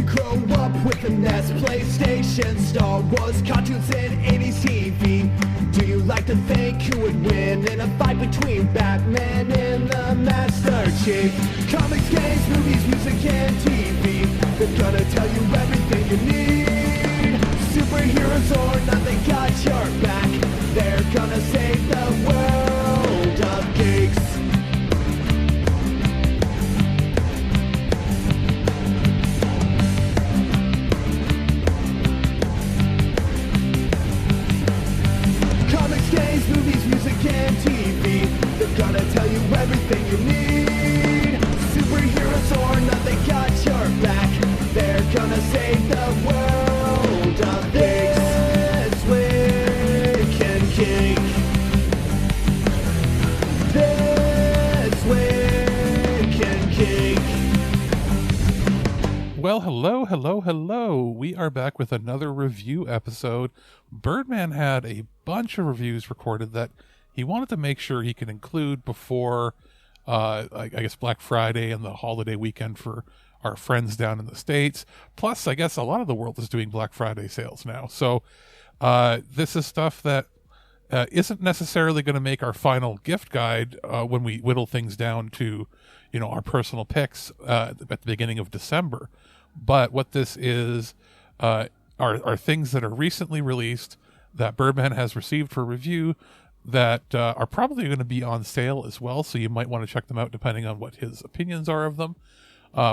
grow up with the NES, PlayStation, Star Wars, cartoons, and 80s TV? Do you like to think who would win in a fight between Batman and the Master Chief? Comics, games, movies, music, and TV, they're gonna tell you everything you need. Superheroes or not, they got your back. They're gonna save the world of geeks. Games, movies, music, and TV, they're gonna tell you everything you need. Superheroes or not, they got your back. They're gonna save the world of This Week in Geek. This Week in Geek. Well, hello. We are back with another review episode. Birdman had a bunch of reviews recorded that he wanted to make sure he could include before, I guess, Black Friday and the holiday weekend for our friends down in the States. Plus, I guess a lot of the world is doing Black Friday sales now. So this is stuff that isn't necessarily going to make our final gift guide when we whittle things down to, our personal picks at the beginning of December. But what this is are things that are recently released that Birdman has received for review that are probably going to be on sale as well, so you might want to check them out depending on what his opinions are of them.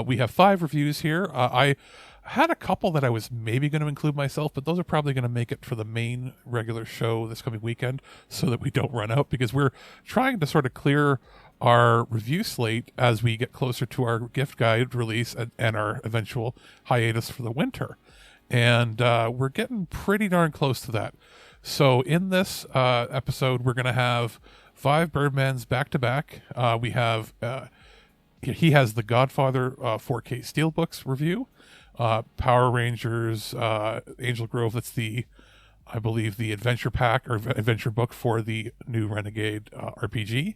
We have 5 reviews here. I had a couple that I was maybe going to include myself, but those are probably going to make it for the main regular show this coming weekend so that we don't run out, because we're trying to sort of clear our review slate as we get closer to our gift guide release and our eventual hiatus for the winter. And we're getting pretty darn close to that. So in this episode, we're going to have 5 Birdmans back-to-back. We have, he has the Godfather 4K Steelbooks review, Power Rangers, Angel Grove, that's I believe the adventure pack or adventure book for the new Renegade RPG.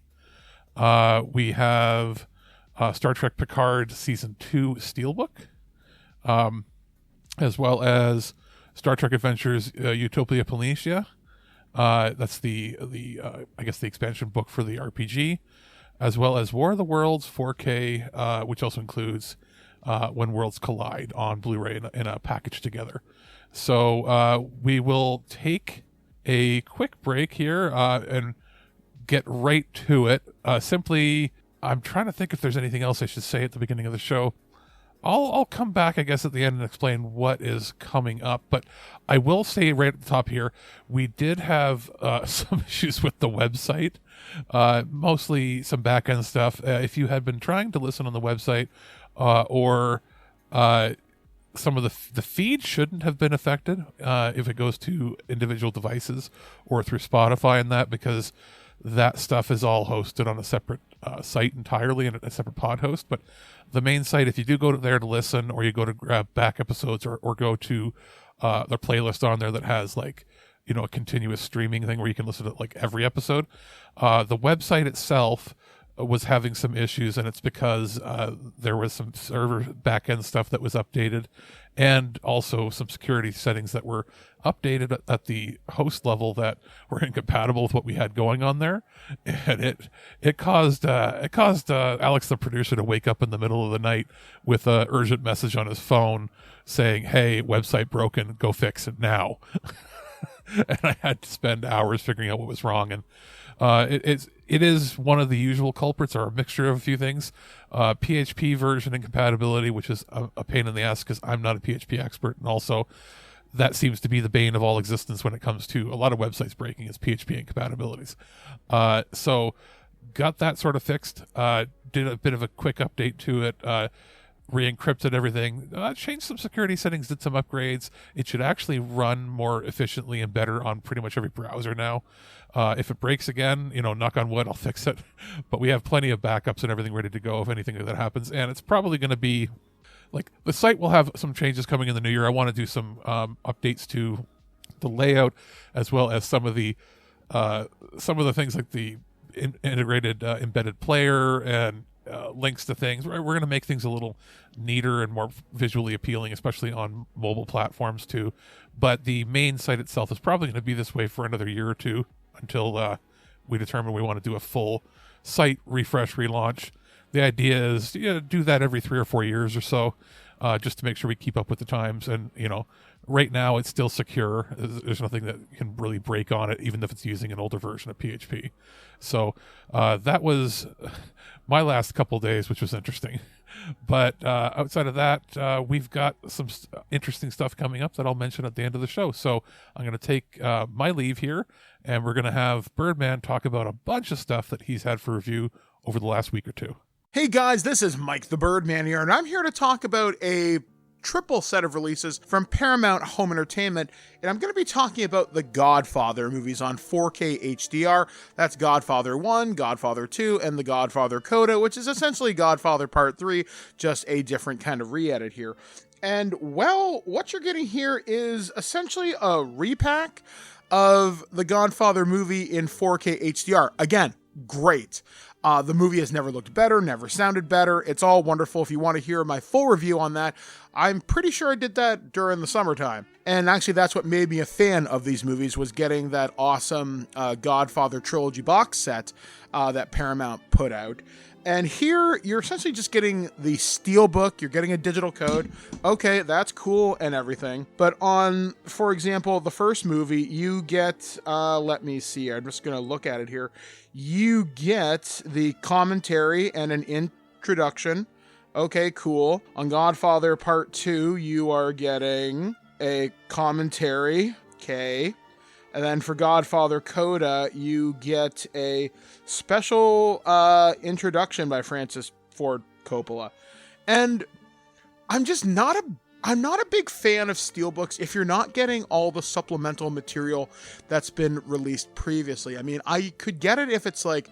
We have Star Trek Picard Season 2 Steelbook, as well as Star Trek Adventures Utopia Planitia. That's the I guess the expansion book for the RPG, as well as War of the Worlds 4K, which also includes When Worlds Collide on Bluray in a package together. So we will take a quick break here and get right to it. Simply, I'm trying to think if there's anything else I should say at the beginning of the show. I'll come back, I guess, at the end and explain what is coming up. But I will say right at the top here, we did have some issues with the website, mostly some back-end stuff. If you had been trying to listen on the website, or some of the feed shouldn't have been affected if it goes to individual devices or through Spotify and that, because that stuff is all hosted on a separate site entirely and a separate pod host. But the main site, if you do go there to listen, or you go to grab back episodes, or go to the playlist on there that has a continuous streaming thing where you can listen to every episode, the website itself was having some issues, and it's because there was some server back-end stuff that was updated, and also some security settings that were updated at the host level that were incompatible with what we had going on there, and it caused Alex, the producer, to wake up in the middle of the night with an urgent message on his phone saying, "Hey, website broken, go fix it now." And I had to spend hours figuring out what was wrong, and it is one of the usual culprits, or a mixture of a few things. PHP version incompatibility, which is a pain in the ass because I'm not a PHP expert, and also that seems to be the bane of all existence when it comes to a lot of websites breaking, is PHP incompatibilities. So got that sort of fixed, did a bit of a quick update to it, re-encrypted everything, changed some security settings, did some upgrades. It should actually run more efficiently and better on pretty much every browser now. If it breaks again, knock on wood, I'll fix it. But we have plenty of backups and everything ready to go if anything like that happens. And it's probably going to be, the site will have some changes coming in the new year. I want to do some updates to the layout, as well as some of the things like the integrated embedded player and links to things. We're going to make things a little neater and more visually appealing, especially on mobile platforms too. But the main site itself is probably going to be this way for another year or two until we determine we want to do a full site refresh, relaunch. The idea is do that every 3 or 4 years or so, just to make sure we keep up with the times. And, right now it's still secure. There's nothing that can really break on it, even if it's using an older version of PHP. So that was my last couple of days, which was interesting. But outside of that, we've got some interesting stuff coming up that I'll mention at the end of the show. So I'm going to take my leave here, and we're going to have Birdman talk about a bunch of stuff that he's had for review over the last week or two. Hey guys, this is Mike the Birdman here, and I'm here to talk about a triple set of releases from Paramount Home Entertainment, and I'm going to be talking about the Godfather movies on 4K HDR. That's Godfather 1, Godfather 2, and the Godfather Coda, which is essentially Godfather Part 3, just a different kind of re-edit here. And, well, what you're getting here is essentially a repack of the Godfather movie in 4K HDR. Again, great. The movie has never looked better, never sounded better. It's all wonderful. If you want to hear my full review on that, I'm pretty sure I did that during the summertime. And actually, that's what made me a fan of these movies, was getting that awesome Godfather trilogy box set that Paramount put out. And here, you're essentially just getting the Steelbook. You're getting a digital code. Okay, that's cool and everything. But on, for example, the first movie, you get, let me see, I'm just going to look at it here. You get the commentary and an introduction. Okay, cool. On Godfather Part 2, you are getting a commentary. Okay. And then for Godfather Coda, you get a special introduction by Francis Ford Coppola. And I'm not a big fan of Steelbooks if you're not getting all the supplemental material that's been released previously. I mean, I could get it if it's like,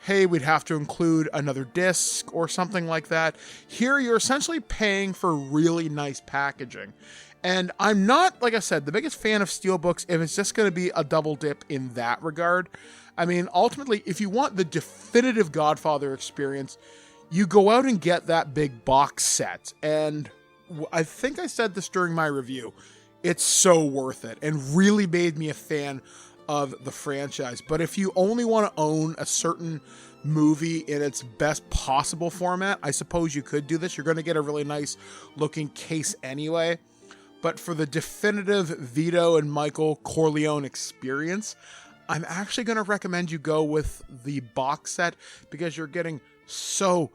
hey, we'd have to include another disc or something like that. Here, you're essentially paying for really nice packaging. And I'm not, like I said, the biggest fan of Steelbooks if it's just going to be a double dip in that regard. I mean, ultimately, if you want the definitive Godfather experience, you go out and get that big box set. And I think I said this during my review. It's so worth it and really made me a fan of the franchise. But if you only want to own a certain movie in its best possible format, I suppose you could do this. You're going to get a really nice looking case anyway. But for the definitive Vito and Michael Corleone experience, I'm actually going to recommend you go with the box set because you're getting so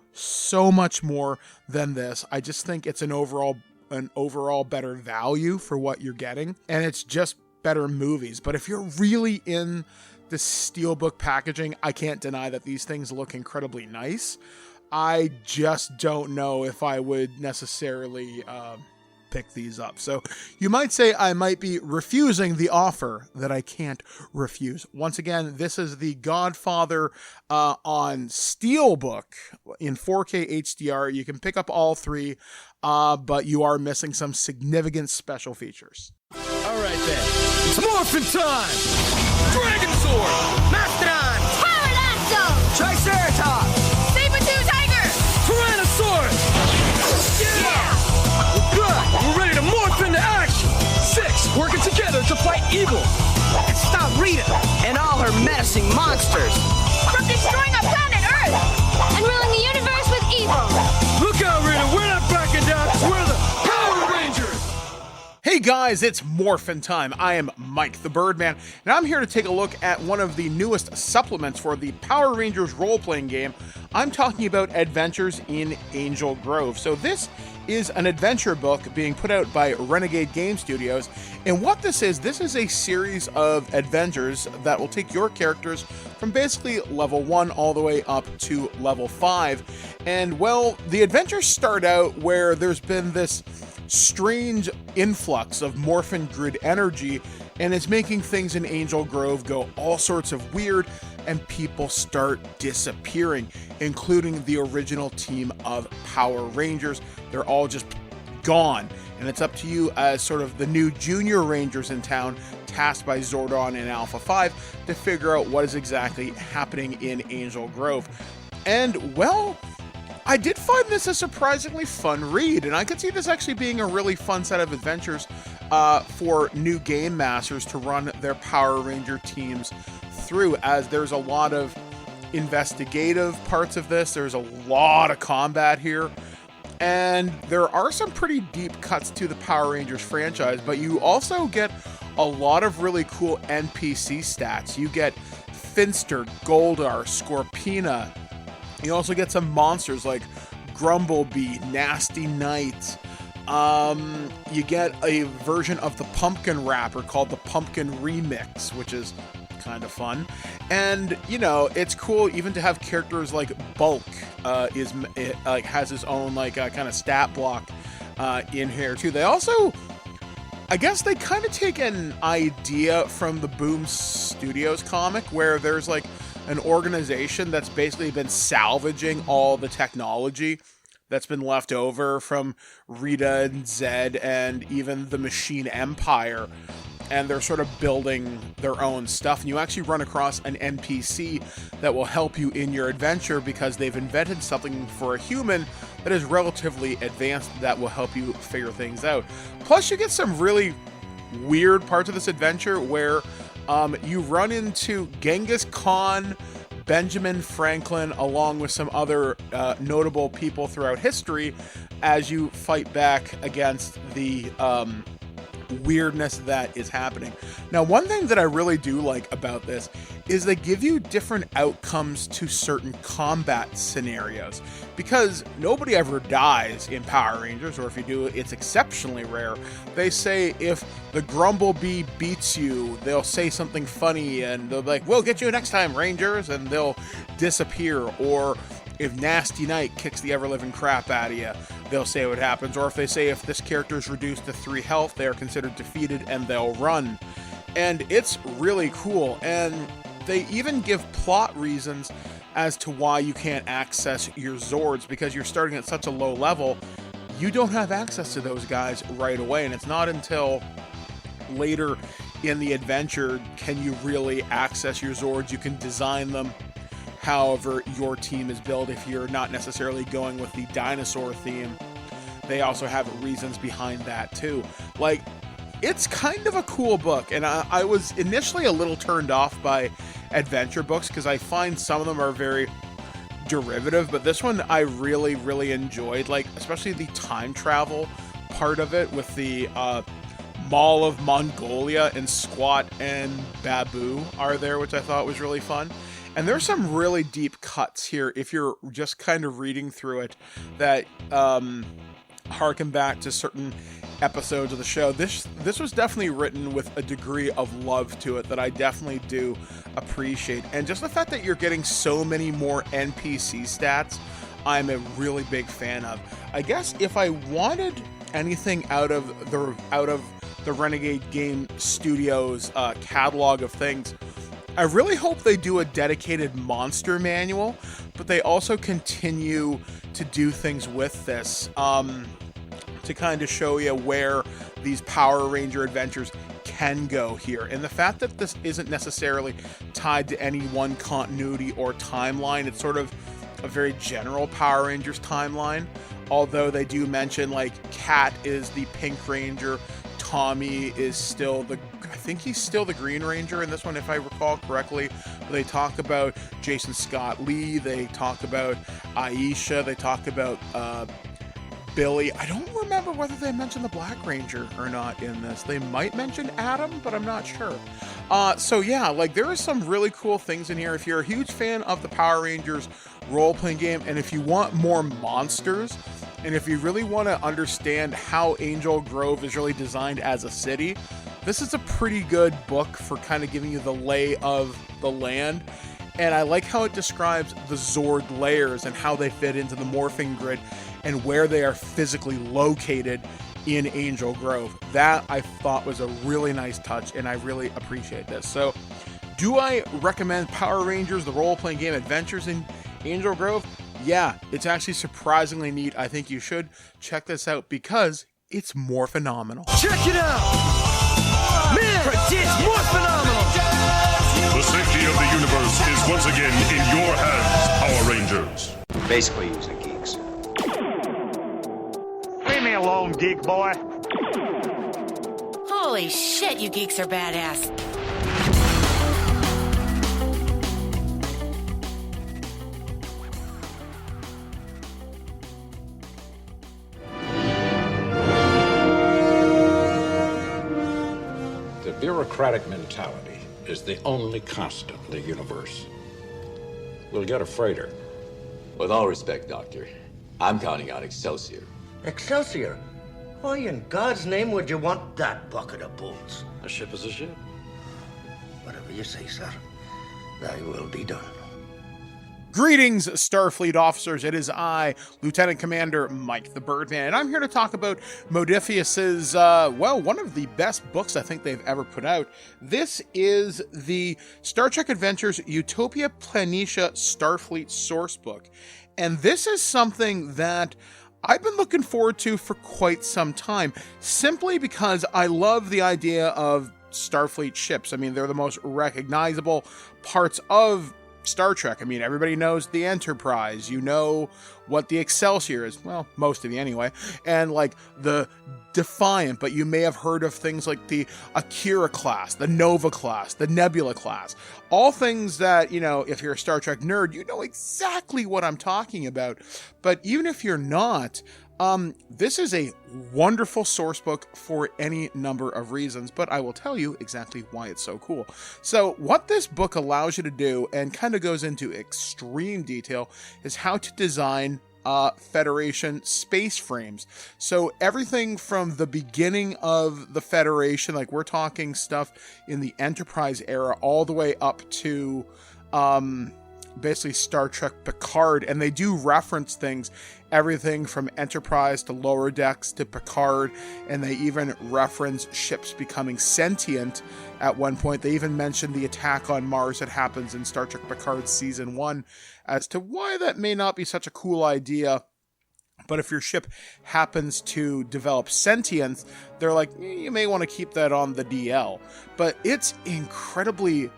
much more than this. I just think it's an overall better value for what you're getting, and it's just better movies. But if you're really in the Steelbook packaging, I can't deny that these things look incredibly nice. I just don't know if I would necessarily pick these up. So you might say I might be refusing the offer that I can't refuse. Once again, this is the Godfather on Steelbook in 4K HDR. You can pick up all three, but you are missing some significant special features. All right then, it's morphin' time! Dragon Sword! Mastodon! Pterodactyl! Triceratops! Saber-tooth tiger! Tyrannosaurus! Yeah! Good! We're ready to morph into action! 6 working together to fight evil! And stop Rita and all her menacing monsters! From destroying our planet Earth! And ruling the universe with evil! Look out, Rita! We're not backing down! We're the Power Rangers! Hey guys, it's Morphin' Time. I am Mike the Birdman, and I'm here to take a look at one of the newest supplements for the Power Rangers role-playing game. I'm talking about Adventures in Angel Grove. So this is an adventure book being put out by Renegade Game Studios, and what this is a series of adventures that will take your characters from basically level 1 all the way up to level 5. And well, the adventures start out where there's been this strange influx of morphin grid energy, and it's making things in Angel Grove go all sorts of weird, and people start disappearing, including the original team of Power Rangers. They're all just gone, and it's up to you as sort of the new junior Rangers in town, tasked by Zordon and Alpha 5, to figure out what is exactly happening in Angel Grove. And well, I did find this a surprisingly fun read, and I could see this actually being a really fun set of adventures for new game masters to run their Power Ranger teams through, as there's a lot of investigative parts of this. There's a lot of combat here, and there are some pretty deep cuts to the Power Rangers franchise, but you also get a lot of really cool NPC stats. You get Finster, Goldar, Scorpina. You also get some monsters like Grumblebee, Nasty Knight. You get a version of the Pumpkin Rapper called the Pumpkin Remix, which is kind of fun. And, you know, it's cool even to have characters like Bulk has his own kind of stat block in here too. They also, I guess they kind of take an idea from the Boom Studios comic, where there's like an organization that's basically been salvaging all the technology that's been left over from Rita and Zed and even the Machine Empire, and they're sort of building their own stuff. And you actually run across an NPC that will help you in your adventure because they've invented something for a human that is relatively advanced that will help you figure things out. Plus, you get some really weird parts of this adventure where you run into Genghis Khan, Benjamin Franklin, along with some other notable people throughout history as you fight back against the weirdness that is happening. Now, one thing that I really do like about this is they give you different outcomes to certain combat scenarios, because nobody ever dies in Power Rangers, or if you do, it's exceptionally rare. They say if the Grumblebee beats you, they'll say something funny and they'll be like, "We'll get you next time, Rangers," and they'll disappear. Or if Nasty Knight kicks the ever-living crap out of you, they'll say what happens. Or if they say if this character is reduced to 3 health, they are considered defeated and they'll run. And it's really cool. And they even give plot reasons as to why you can't access your Zords, because you're starting at such a low level, you don't have access to those guys right away. And it's not until later in the adventure can you really access your Zords. You can design them however your team is built if you're not necessarily going with the dinosaur theme. They also have reasons behind that too. Like, it's kind of a cool book, and I was initially a little turned off by adventure books because I find some of them are very derivative, but this one I really, really enjoyed, like especially the time travel part of it with the Mall of Mongolia and Squat and Babu are there, which I thought was really fun. And there's some really deep cuts here if you're just kind of reading through it that harken back to certain episodes of the show. This was definitely written with a degree of love to it that I definitely do appreciate. And just the fact that you're getting so many more NPC stats, I'm a really big fan of. I guess if I wanted anything out of the Renegade Game Studios catalog of things, I really hope they do a dedicated monster manual, but they also continue to do things with this to kind of show you where these Power Ranger adventures can go here. And the fact that this isn't necessarily tied to any one continuity or timeline, it's sort of a very general Power Rangers timeline, although they do mention like Kat is the Pink Ranger, Tommy is still I think he's still the Green Ranger in this one, if I recall correctly. They talk about Jason Scott Lee, they talk about Aisha, they talk about Billy. I don't remember whether they mentioned the Black Ranger or not in this. They might mention Adam, but I'm not sure. So yeah, like there are some really cool things in here. If you're a huge fan of the Power Rangers role-playing game, and if you want more monsters, and if you really want to understand how Angel Grove is really designed as a city, this is a pretty good book for kind of giving you the lay of the land. And I like how it describes the Zord layers and how they fit into the morphing grid and where they are physically located in Angel Grove. That I thought was a really nice touch, and I really appreciate this. So, do I recommend Power Rangers, the role-playing game Adventures in Angel Grove? Yeah, it's actually surprisingly neat. I think you should check this out because it's more phenomenal. Check it out! Man, it's more phenomenal! The safety of the universe is once again in your hands, Power Rangers. Basically using geeks. alone, geek boy. Holy shit, you geeks are badass. The bureaucratic mentality is the only constant in the universe. We'll get a freighter. With all respect, Doctor, I'm counting on Excelsior. Excelsior? Why in God's name would you want that bucket of bolts? A ship is a ship. Whatever you say, sir. Thy will be done. Greetings, Starfleet officers. It is I, Lieutenant Commander Mike the Birdman, and I'm here to talk about Modiphius's, one of the best books I think they've ever put out. This is the Star Trek Adventures Utopia Planitia Starfleet Sourcebook, and this is something that I've been looking forward to for quite some time, simply because I love the idea of Starfleet ships. I mean, they're the most recognizable parts of Star Trek. I mean, everybody knows the Enterprise. You know what the Excelsior is. Well, most of you anyway. And like the Defiant, but you may have heard of things like the Akira class, the Nova class, the Nebula class. All things that, you know, if you're a Star Trek nerd, you know exactly what I'm talking about. But even if you're not, this is a wonderful source book for any number of reasons, but I will tell you exactly why it's so cool. So what this book allows you to do, and kind of goes into extreme detail, is how to design Federation space frames. So everything from the beginning of the Federation, like we're talking stuff in the Enterprise era, all the way up to basically Star Trek Picard, and they do reference things, everything from Enterprise to Lower Decks to Picard, and they even reference ships becoming sentient at one point. They even mentioned the attack on Mars that happens in Star Trek Picard Season 1 as to why that may not be such a cool idea. But if your ship happens to develop sentience, they're like, you may want to keep that on the DL. But it's incredibly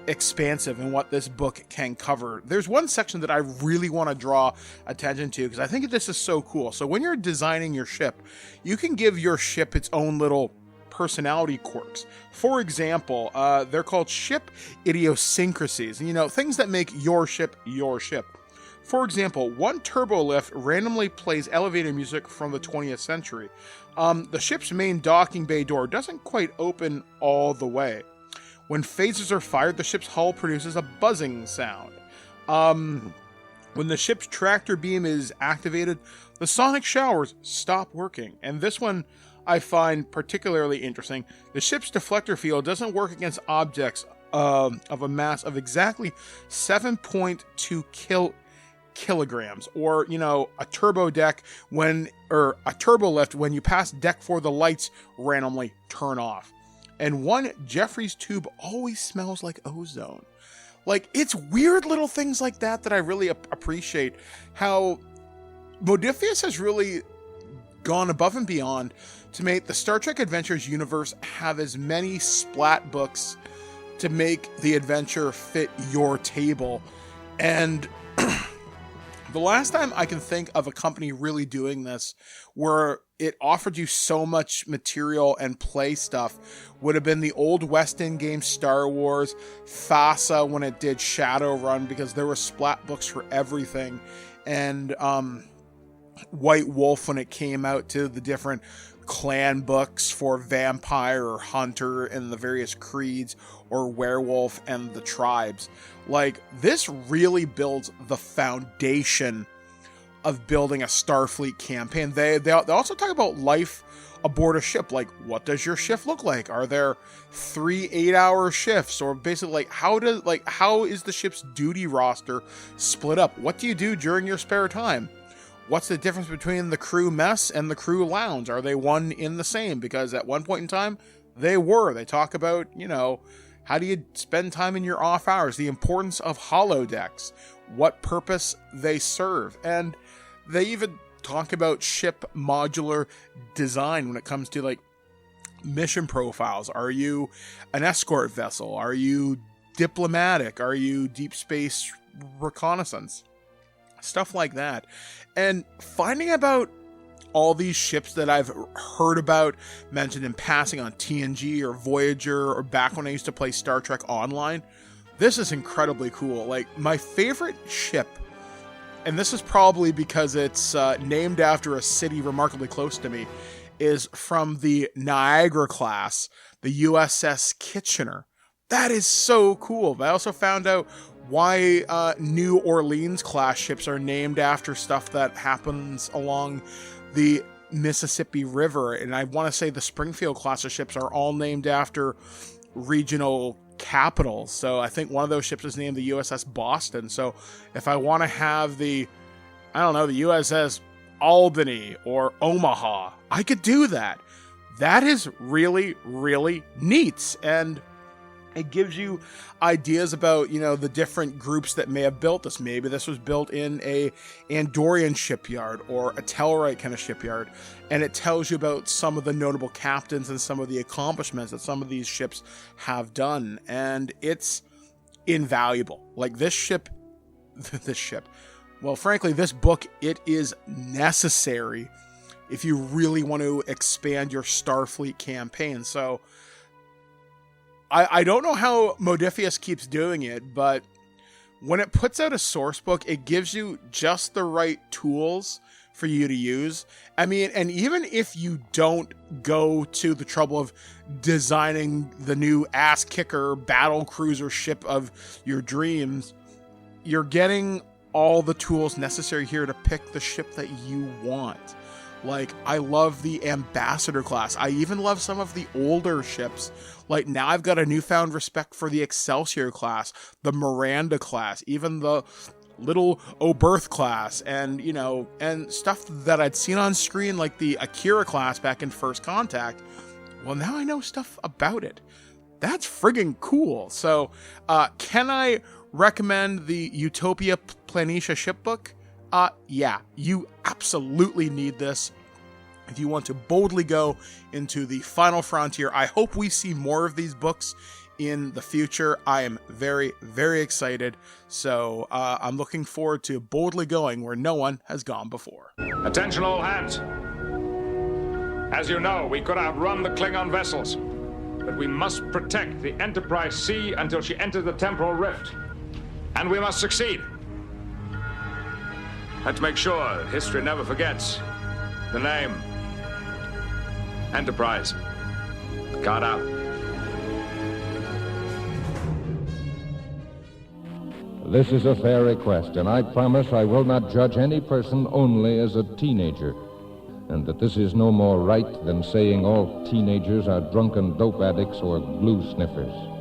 expansive in what this book can cover. There's one section that I really want to draw attention to because I think this is so cool. So when you're designing your ship, you can give your ship its own little personality quirks. For example, they're called ship idiosyncrasies, you know, things that make your ship your ship. For example, one turbo lift randomly plays elevator music from the 20th century. The ship's main docking bay door doesn't quite open all the way. When phasers are fired, the ship's hull produces a buzzing sound. When the ship's tractor beam is activated, the sonic showers stop working. And this one I find particularly interesting. The ship's deflector field doesn't work against objects of a mass of exactly 7.2 kilograms. Or, you know, a turbo deck or a turbo lift, when you pass deck 4, the lights randomly turn off. And one Jeffrey's tube always smells like ozone. Like, it's weird little things like that that I really appreciate. How Modiphius has really gone above and beyond to make the Star Trek Adventures universe have as many splat books to make the adventure fit your table. And the last time I can think of a company really doing this, where it offered you so much material and play stuff, would have been the old West End game Star Wars, FASA when it did Shadowrun, because there were splat books for everything, and White Wolf when it came out to the different clan books for vampire or hunter and the various creeds, or werewolf and the tribes. Like, this really builds the foundation of building a Starfleet campaign. They also talk about life aboard a ship. Like, what does your shift look like? Are there 3 8-hour shifts? Or basically, how is the ship's duty roster split up? What do you do during your spare time? What's the difference between the crew mess and the crew lounge? Are they one in the same? Because at one point in time, they were. They talk about, you know, how do you spend time in your off hours? The importance of holodecks, what purpose they serve. And they even talk about ship modular design when it comes to, like, mission profiles. Are you an escort vessel? Are you diplomatic? Are you deep space reconnaissance? Stuff like that. And finding about all these ships that I've heard about mentioned in passing on TNG or Voyager or back when I used to play Star Trek Online. This is incredibly cool. Like, my favorite ship, and this is probably because it's named after a city remarkably close to me, is from the Niagara class, the USS Kitchener. That is so cool. But I also found out why New Orleans class ships are named after stuff that happens along the Mississippi River. And I want to say the Springfield class of ships are all named after regional capitals. So I think one of those ships is named the USS Boston. So if I want to have the USS Albany or Omaha, I could do that. That is really, really neat. And it gives you ideas about, the different groups that may have built this. Maybe this was built in a Andorian shipyard or a Tellarite kind of shipyard. And it tells you about some of the notable captains and some of the accomplishments that some of these ships have done. And it's invaluable. Like this book, it is necessary if you really want to expand your Starfleet campaign. So I don't know how Modiphius keeps doing it, but when it puts out a source book, it gives you just the right tools for you to use. I mean, and even if you don't go to the trouble of designing the new ass kicker battle cruiser ship of your dreams, you're getting all the tools necessary here to pick the ship that you want. Like, I love the Ambassador class. I even love some of the older ships. Like, now I've got a newfound respect for the Excelsior class, the Miranda class, even the little Oberth class, and, and stuff that I'd seen on screen, like the Akira class back in First Contact. Well, now I know stuff about it. That's friggin' cool. So, can I recommend the Utopia Planitia shipbook? Yeah, you absolutely need this if you want to boldly go into the final frontier. I hope we see more of these books in the future. I am very, very excited. So I'm looking forward to boldly going where no one has gone before. Attention all hands. As you know, we could outrun the Klingon vessels, but we must protect the Enterprise C until she enters the temporal rift. And we must succeed. Let's make sure that history never forgets the name. Enterprise. Picard out. This is a fair request, and I promise I will not judge any person only as a teenager, and that this is no more right than saying all teenagers are drunken dope addicts or glue sniffers.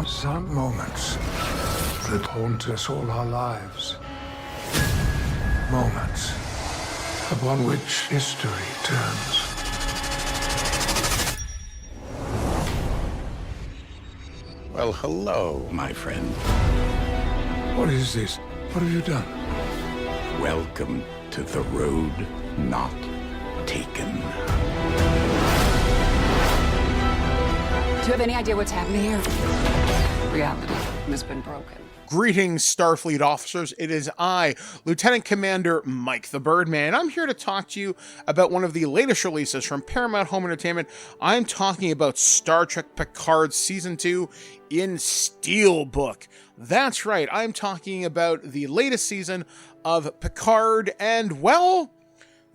Some moments that haunt us all our lives. Moments upon which history turns. Well, hello, my friend. What is this? What have you done? Welcome to the road not taken. Do you have any idea what's happening here? Reality has been broken. Greetings, Starfleet officers. It is I, Lieutenant Commander Mike the Birdman. I'm here to talk to you about one of the latest releases from Paramount Home Entertainment. I'm talking about Star Trek Picard Season 2 in Steelbook. That's right, I'm talking about the latest season of Picard, and, well,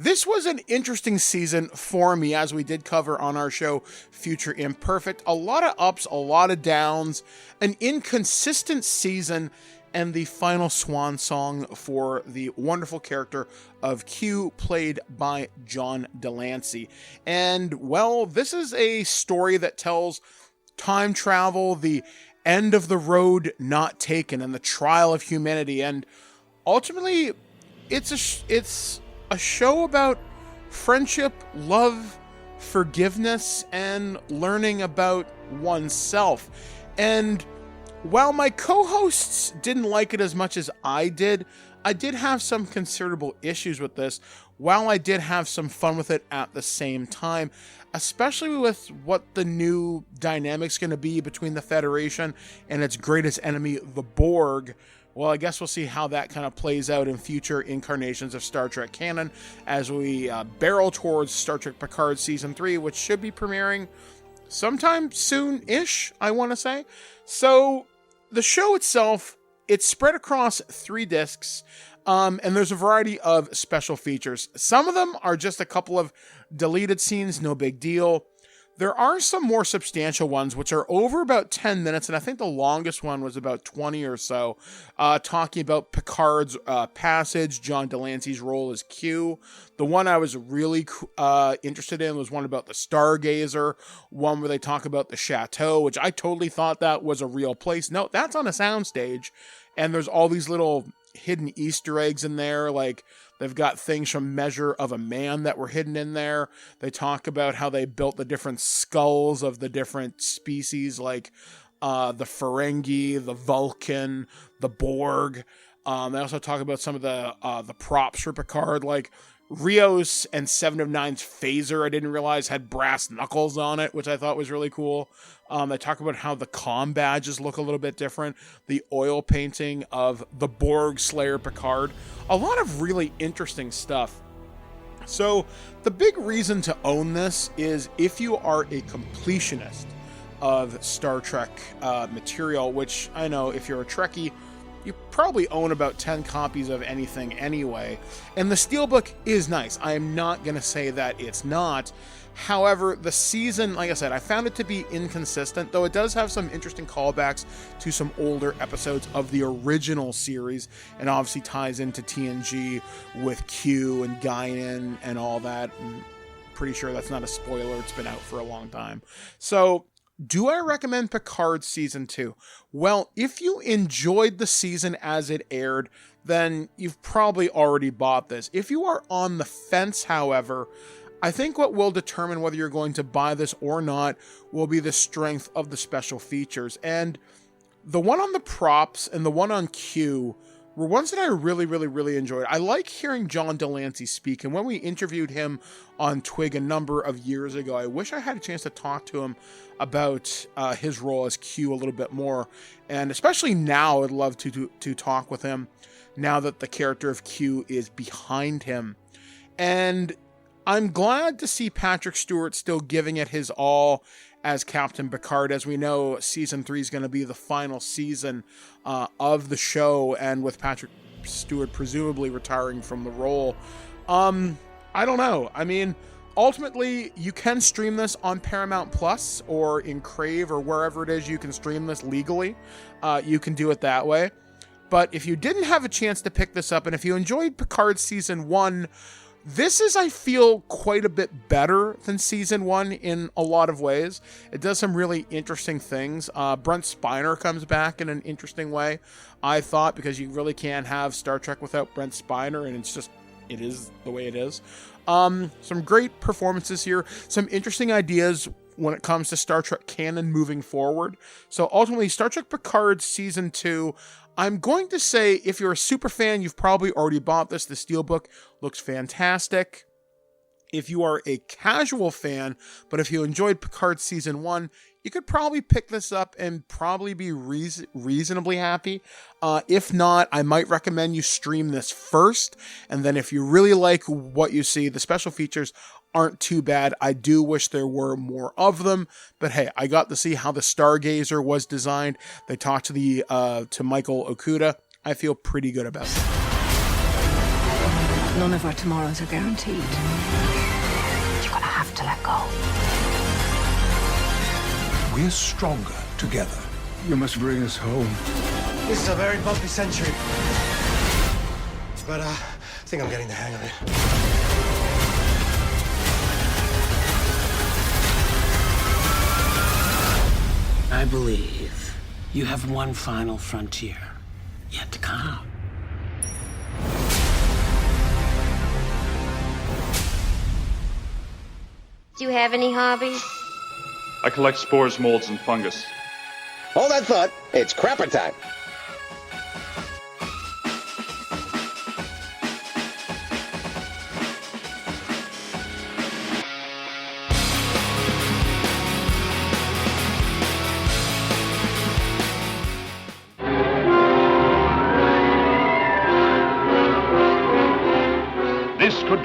this was an interesting season for me, as we did cover on our show, Future Imperfect. A lot of ups, a lot of downs, an inconsistent season, and the final swan song for the wonderful character of Q, played by John Delancey. And, well, this is a story that tells time travel, the end of the road not taken, and the trial of humanity. And ultimately, it's a show about friendship, love, forgiveness, and learning about oneself. And while my co-hosts didn't like it as much as I did have some considerable issues with this. while I did have some fun with it at the same time, especially with what the new dynamic's going to be between the Federation and its greatest enemy, the Borg. Well, I guess we'll see how that kind of plays out in future incarnations of Star Trek canon as we barrel towards Star Trek Picard Season 3, which should be premiering sometime soon-ish, I want to say. So, the show itself, it's spread across 3 discs, and there's a variety of special features. Some of them are just a couple of deleted scenes, no big deal. There are some more substantial ones, which are over about 10 minutes, and I think the longest one was about 20 or so, talking about Picard's passage, John Delancey's role as Q. The one I was really interested in was one about the Stargazer, one where they talk about the Chateau, which I totally thought that was a real place. No, that's on a soundstage, and there's all these little hidden Easter eggs in there, like they've got things from Measure of a Man that were hidden in there. They talk about how they built the different skulls of the different species, like the Ferengi, the Vulcan, the Borg. They also talk about some of the props for Picard, like Rios and 7 of 9's phaser, I didn't realize had brass knuckles on it, which I thought was really cool. They talk about how the comm badges look a little bit different, the oil painting of the Borg Slayer Picard, a lot of really interesting stuff. So the big reason to own this is if you are a completionist of Star Trek material, which I know if you're a Trekkie, you probably own about 10 copies of anything anyway. And the Steelbook is nice. I am not going to say that it's not. However, the season, like I said, I found it to be inconsistent, though it does have some interesting callbacks to some older episodes of the original series, and obviously ties into TNG with Q and Guinan and all that. I'm pretty sure that's not a spoiler. It's been out for a long time. So, do I recommend Picard Season 2? Well, if you enjoyed the season as it aired, then you've probably already bought this. If you are on the fence, however, I think what will determine whether you're going to buy this or not will be the strength of the special features. And the one on the props and the one on Q were ones that I really enjoyed. I like hearing John Delancey speak, and when we interviewed him on Twig a number of years ago, I wish I had a chance to talk to him about his role as Q a little bit more, and especially now I'd love to talk with him now that the character of Q is behind him. And I'm glad to see Patrick Stewart still giving it his all as Captain Picard. As we know, Season 3 is going to be the final season of the show, and with Patrick Stewart presumably retiring from the role. I don't know. I mean, ultimately, you can stream this on Paramount Plus or in Crave or wherever it is you can stream this legally. You can do it that way. But if you didn't have a chance to pick this up, and if you enjoyed Picard Season 1, this is, I feel, quite a bit better than Season 1 in a lot of ways. It does some really interesting things. Brent Spiner comes back in an interesting way, I thought, because you really can't have Star Trek without Brent Spiner, and it is the way it is. Some great performances here, some interesting ideas when it comes to Star Trek canon moving forward. So ultimately, Star Trek Picard Season 2, I'm going to say if you're a super fan, you've probably already bought this. The Steelbook looks fantastic. If you are a casual fan, but if you enjoyed Picard Season 1, you could probably pick this up and probably be reasonably happy. If not, I might recommend you stream this first. And then if you really like what you see, the special features aren't too bad. I do wish there were more of them, but hey, I got to see how the Stargazer was designed. They talked to Michael Okuda. I feel pretty good about it. None of our tomorrows are guaranteed. You're gonna have to let go. We're stronger together. You must bring us home. This is a very bumpy century. But I think I'm getting the hang of it. I believe you have one final frontier yet to come. Do you have any hobbies? I collect spores, molds, and fungus. Hold that thought. It's crapper time.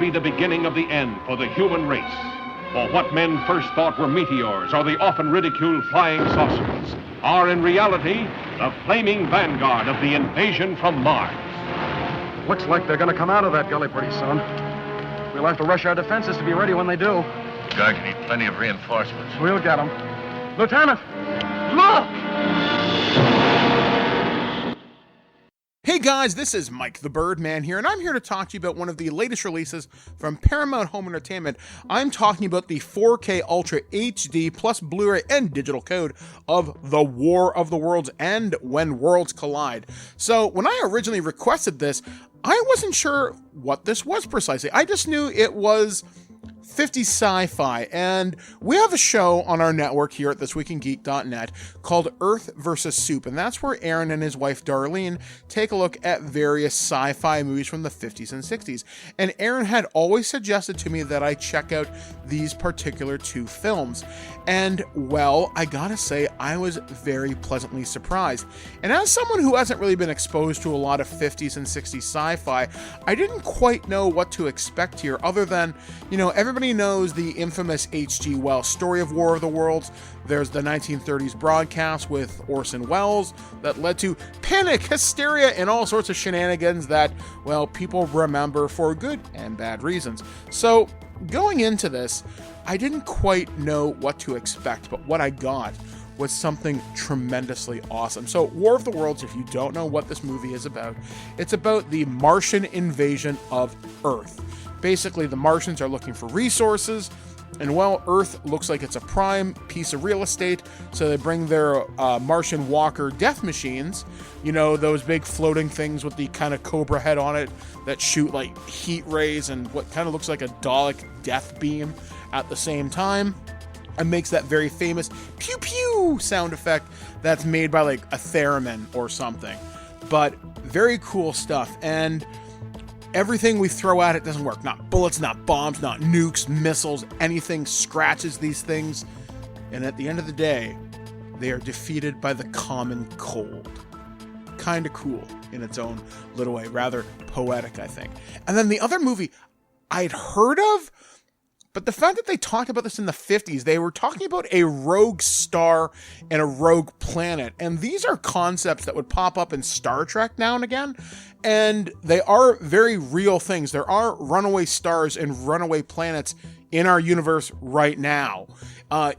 be the beginning of the end for the human race. For what men first thought were meteors or the often ridiculed flying saucers are in reality the flaming vanguard of the invasion from Mars. Looks like they're going to come out of that gully pretty soon. We'll have to rush our defenses to be ready when they do. Guard, you need plenty of reinforcements. We'll get them. Lieutenant, look! Hey guys, this is Mike the Birdman here, and I'm here to talk to you about one of the latest releases from Paramount Home Entertainment. I'm talking about the 4K Ultra HD plus Blu-ray and digital code of The War of the Worlds and When Worlds Collide. So when I originally requested this, I wasn't sure what this was precisely. I just knew it was 50s sci-fi, and we have a show on our network here at ThisWeekInGeek.net called Earth vs. Soup, and that's where Aaron and his wife Darlene take a look at various sci-fi movies from the 50s and 60s. And Aaron had always suggested to me that I check out these particular two films. And, well, I gotta say, I was very pleasantly surprised. And as someone who hasn't really been exposed to a lot of 50s and 60s sci-fi, I didn't quite know what to expect here, other than, you know, everybody knows the infamous H.G. Wells story of War of the Worlds. There's the 1930s broadcast with Orson Welles that led to panic, hysteria, and all sorts of shenanigans that, well, people remember for good and bad reasons. So, going into this, I didn't quite know what to expect, but what I got was something tremendously awesome. So, War of the Worlds, if you don't know what this movie is about, it's about the Martian invasion of Earth. Basically, the Martians are looking for resources, and well, Earth looks like it's a prime piece of real estate, so they bring their Martian walker death machines, you know, those big floating things with the kind of cobra head on it that shoot like heat rays and what kind of looks like a Dalek death beam at the same time, and makes that very famous pew pew sound effect that's made by like a theremin or something. But very cool stuff, and everything we throw at it doesn't work. Not bullets, not bombs, not nukes, missiles, anything scratches these things. And at the end of the day, they are defeated by the common cold. Kind of cool in its own little way. Rather poetic, I think. And then the other movie I'd heard of, but the fact that they talked about this in the 50s, they were talking about a rogue star and a rogue planet. And these are concepts that would pop up in Star Trek now and again. And they are very real things. There are runaway stars and runaway planets in our universe right now.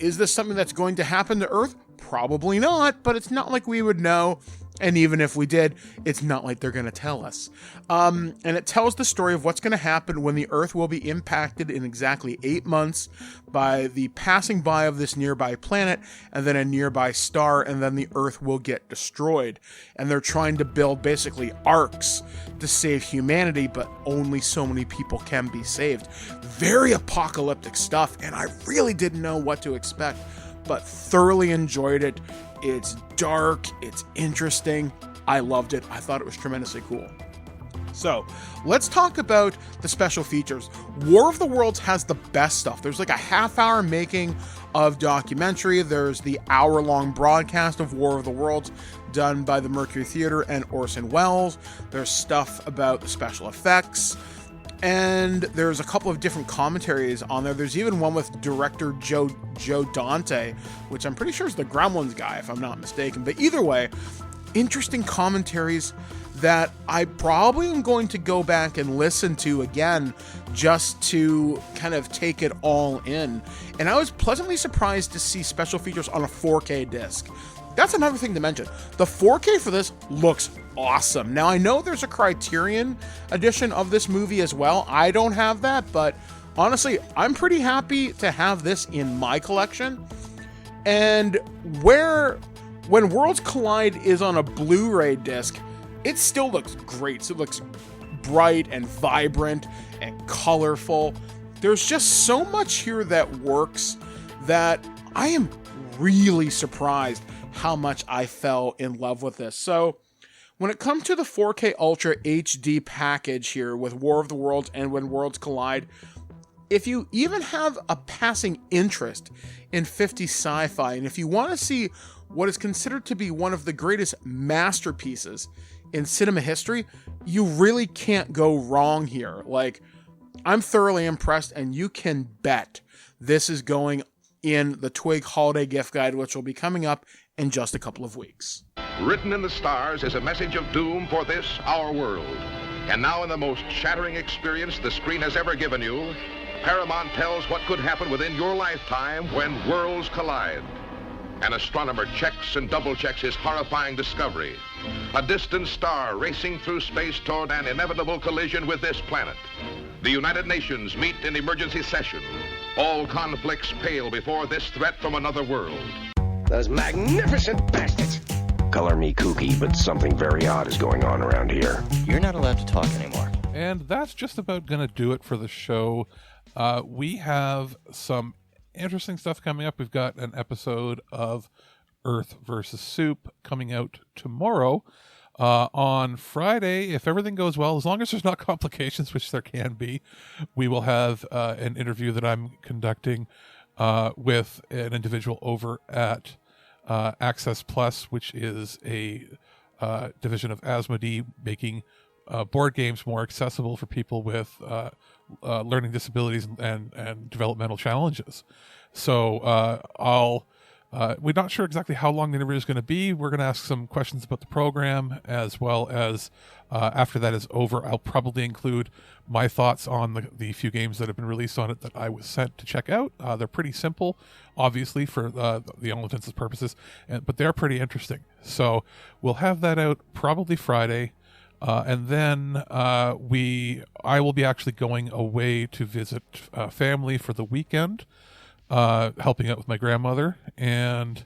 Is this something that's going to happen to Earth? Probably not, but it's not like we would know. And even if we did, it's not like they're going to tell us. And it tells the story of what's going to happen when the Earth will be impacted in exactly 8 months by the passing by of this nearby planet and then a nearby star, and then the Earth will get destroyed. And they're trying to build basically arcs to save humanity, but only so many people can be saved. Very apocalyptic stuff, and I really didn't know what to expect, but thoroughly enjoyed it. It's dark, it's interesting, I loved it, I thought it was tremendously cool. So, let's talk about the special features. War of the Worlds has the best stuff. There's like a half-hour making of documentary, there's the hour-long broadcast of War of the Worlds done by the Mercury Theater and Orson Welles, there's stuff about the special effects, and there's a couple of different commentaries on there. There's even one with director Joe Dante, which I'm pretty sure is the Gremlins guy, if I'm not mistaken. But either way, interesting commentaries that I probably am going to go back and listen to again just to kind of take it all in. And I was pleasantly surprised to see special features on a 4K disc. That's another thing to mention. The 4K for this looks awesome. Now, I know there's a Criterion edition of this movie as well. I don't have that, but honestly, I'm pretty happy to have this in my collection. And when Worlds Collide is on a Blu-ray disc, it still looks great. So it looks bright and vibrant and colorful. There's just so much here that works that I am really surprised how much I fell in love with this. So, when it comes to the 4K Ultra HD package here with War of the Worlds and When Worlds Collide, if you even have a passing interest in 50s sci-fi, and if you want to see what is considered to be one of the greatest masterpieces in cinema history, you really can't go wrong here. Like, I'm thoroughly impressed, and you can bet this is going in the Twig Holiday Gift Guide, which will be coming up in just a couple of weeks. Written in the stars is a message of doom for this, our world. And now in the most shattering experience the screen has ever given you, Paramount tells what could happen within your lifetime when worlds collide. An astronomer checks and double-checks his horrifying discovery. A distant star racing through space toward an inevitable collision with this planet. The United Nations meet in emergency session. All conflicts pale before this threat from another world. Those magnificent bastards! Color me kooky, but something very odd is going on around here. You're not allowed to talk anymore. And that's just about going to do it for the show. We have some interesting stuff coming up. We've got an episode of Earth versus Soup coming out tomorrow. On Friday, if everything goes well, as long as there's not complications, which there can be, we will have an interview that I'm conducting with an individual over at Access Plus, which is a division of Asmodee, making board games more accessible for people with learning disabilities and developmental challenges. So we're not sure exactly how long the interview is going to be. We're going to ask some questions about the program, as well as after that is over, I'll probably include my thoughts on the few games that have been released on it that I was sent to check out. They're pretty simple, obviously, for the all intents and purposes, but they're pretty interesting. So we'll have that out probably Friday. And then I will be actually going away to visit family for the weekend, helping out with my grandmother, and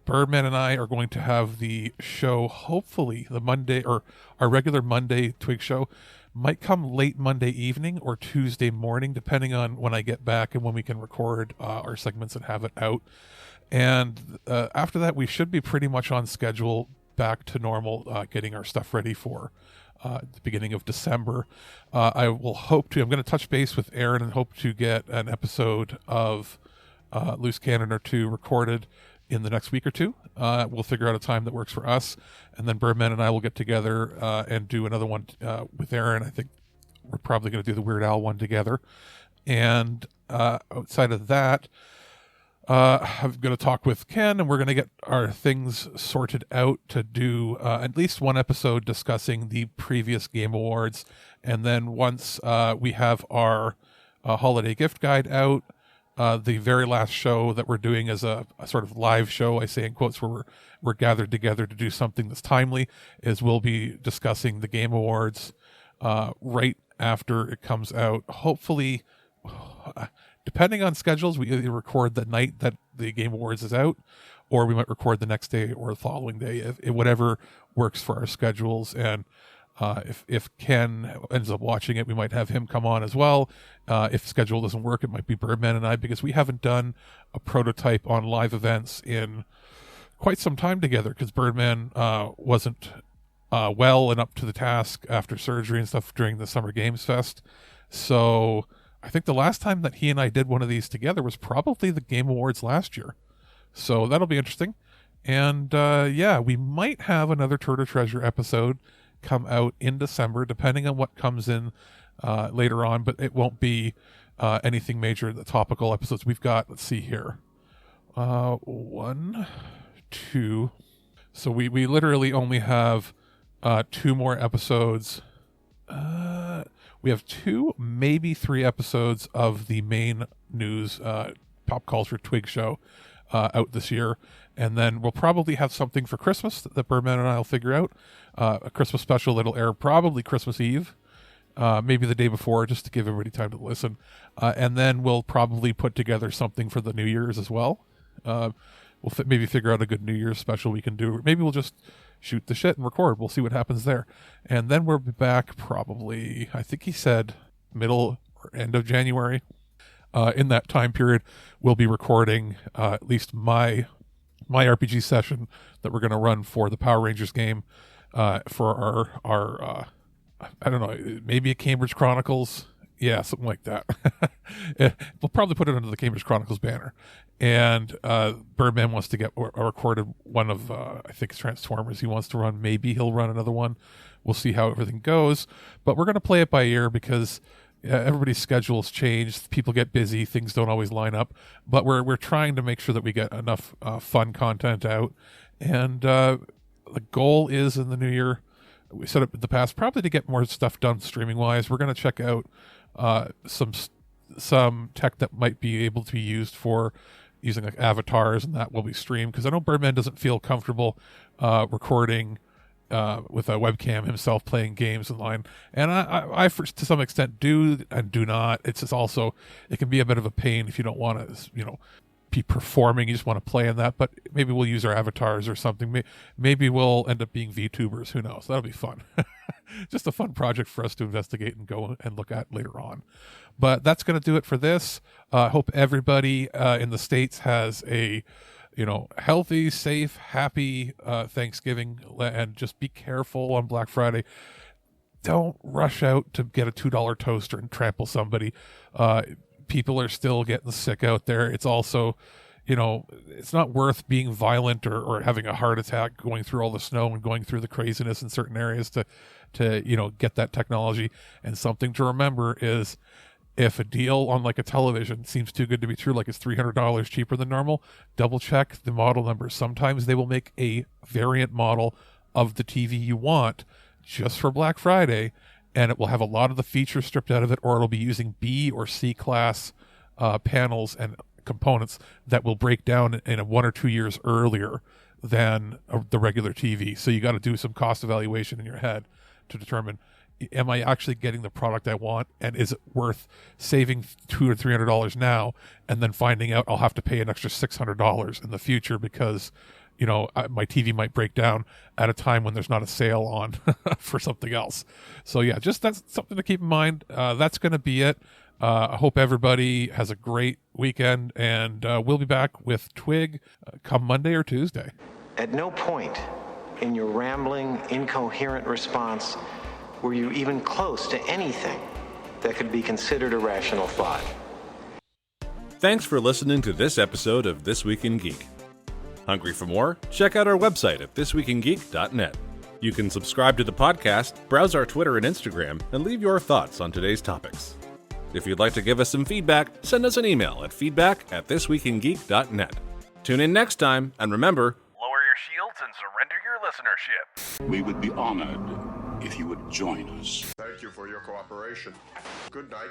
Birdman and I are going to have the show, hopefully the Monday, or our regular Monday Twig show might come late Monday evening or Tuesday morning, depending on when I get back and when we can record our segments and have it out. And after that, we should be pretty much on schedule, back to normal, getting our stuff ready for the beginning of December. I'm going to touch base with Aaron and hope to get an episode of Loose Cannon or two recorded in the next week or two. We'll figure out a time that works for us, and then Birdman and I will get together and do another one with Aaron. I think we're probably going to do the Weird Al one together. And outside of that, I'm going to talk with Ken, and we're going to get our things sorted out to do at least one episode discussing the previous Game Awards. And then once we have our holiday gift guide out, the very last show that we're doing is a sort of live show, I say in quotes, where we're gathered together to do something that's timely, is we'll be discussing the Game Awards right after it comes out. Hopefully, depending on schedules, we either record the night that the Game Awards is out, or we might record the next day or the following day, if whatever works for our schedules. And if Ken ends up watching it, we might have him come on as well. If schedule doesn't work, it might be Birdman and I, because we haven't done a prototype on live events in quite some time together, because Birdman wasn't well and up to the task after surgery and stuff during the Summer Games Fest. So I think the last time that he and I did one of these together was probably the Game Awards last year. So that'll be interesting. And we might have another TurdOrTreasure episode come out in December, depending on what comes in later on, but it won't be anything major. The topical episodes we've got, let's see here, 1, 2. So we literally only have 2 more episodes. We have 2, maybe 3 episodes of the main news pop culture Twig show out this year. And then we'll probably have something for Christmas that Birdman and I will figure out. A Christmas special that'll air probably Christmas Eve, maybe the day before, just to give everybody time to listen. And then we'll probably put together something for the New Year's as well. We'll maybe figure out a good New Year's special we can do. Maybe we'll just shoot the shit and record. We'll see what happens there. And then we'll be back probably, I think he said, middle or end of January. In that time period, we'll be recording at least my RPG session that we're going to run for the Power Rangers game, for our I don't know, maybe a Cambridge Chronicles Yeah, something like that. We'll probably put it under the Cambridge Chronicles banner. And Birdman wants to get a recorded one of, I think, Transformers he wants to run. Maybe he'll run another one. We'll see how everything goes. But we're going to play it by ear because everybody's schedules change. People get busy. Things don't always line up. But we're trying to make sure that we get enough fun content out. And the goal is in the new year, we set up in the past, probably to get more stuff done streaming-wise. We're going to check out some tech that might be able to be used for using like avatars, and that will be streamed, because I know Birdman doesn't feel comfortable recording with a webcam himself playing games online, and I to some extent do and do not. It's just also, it can be a bit of a pain if you don't want to be performing, you just want to play in that. But maybe we'll use our avatars or something. Maybe we'll end up being VTubers, who knows. That'll be fun. Just a fun project for us to investigate and go and look at later on. But that's going to do it for this. I hope everybody in the States has a healthy, safe, happy Thanksgiving, and just be careful on Black Friday. Don't rush out to get a $2 toaster and trample somebody. People are still getting sick out there. It's also, it's not worth being violent or having a heart attack going through all the snow and going through the craziness in certain areas to get that technology. And something to remember is, if a deal on like a television seems too good to be true, like it's $300 cheaper than normal, double check the model number. Sometimes they will make a variant model of the TV you want just for Black Friday, and it will have a lot of the features stripped out of it, or it'll be using B or C class panels and components that will break down in 1 or 2 years earlier than the regular TV. So you got to do some cost evaluation in your head to determine, am I actually getting the product I want, and is it worth saving $200 or $300 now and then finding out I'll have to pay an extra $600 in the future because my TV might break down at a time when there's not a sale on for something else. So yeah, just that's something to keep in mind. That's going to be it. I hope everybody has a great weekend, and we'll be back with Twig come Monday or Tuesday. At no point in your rambling, incoherent response were you even close to anything that could be considered a rational thought. Thanks for listening to this episode of This Week in Geek. Hungry for more? Check out our website at thisweekingeek.net. You can subscribe to the podcast, browse our Twitter and Instagram, and leave your thoughts on today's topics. If you'd like to give us some feedback, send us an email at feedback@thisweekingeek.net. Tune in next time, and remember, lower your shields and surrender your listenership. We would be honored if you would join us. Thank you for your cooperation. Good night.